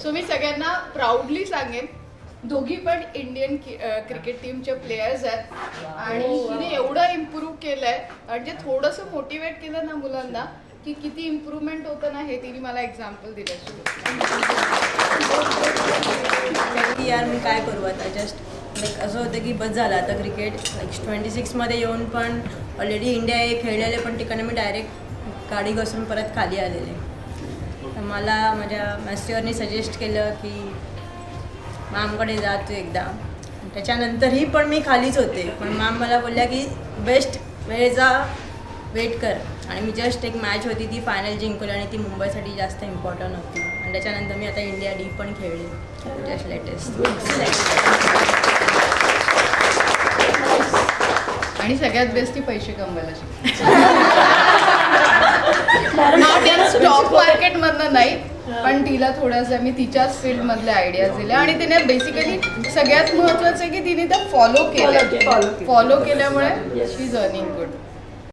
So मी सगळ्यांना proudly सांगेन, दोघी पण इंडियन क्रिकेट टीमचे प्लेयर्स आहेत आणि हिने एवढं इम्प्रूव्ह केलंय, म्हणजे थोडंसं मोटिवेट केलं ना मुलांना की किती इम्प्रूव्हमेंट होतं ना, हे तिने मला एक्झाम्पल दिलं. की यार मी काय करू आता, जस्ट लाईक असं होतं की बस झालं आता क्रिकेट. लाईक 26मध्ये येऊन पण ऑलरेडी इंडिया हे खेळलेले, पण ठिकाणी मी डायरेक्ट गाडी घसरून परत खाली आलेले. तर मला माझ्या मास्टरनी सजेस्ट केलं की मॅमकडे जा तू एकदा. त्याच्यानंतरही पण मी खालीच होते, पण मॅम मला बोलल्या की बेस्ट वेळेचा वेट कर. आणि मी जस्ट एक मॅच होती ती फायनल जिंकली आणि ती मुंबईसाठी जास्त इम्पॉर्टंट होती. आणि त्याच्यानंतर मी आता इंडिया डी पण खेळले जस्ट लेटेस्ट. आणि सगळ्यात बेस्ट ती पैसे कमवायला शिकली. स्टॉक मार्केटमधनं नाही, पण तिला थोडंसं मी तिच्याच फील्डमधल्या आयडियाज दिल्या आणि तिने बेसिकली सगळ्यात महत्त्वाचं आहे की तिने त्या फॉलो केल्यामुळे शी इज अर्निंग गुड.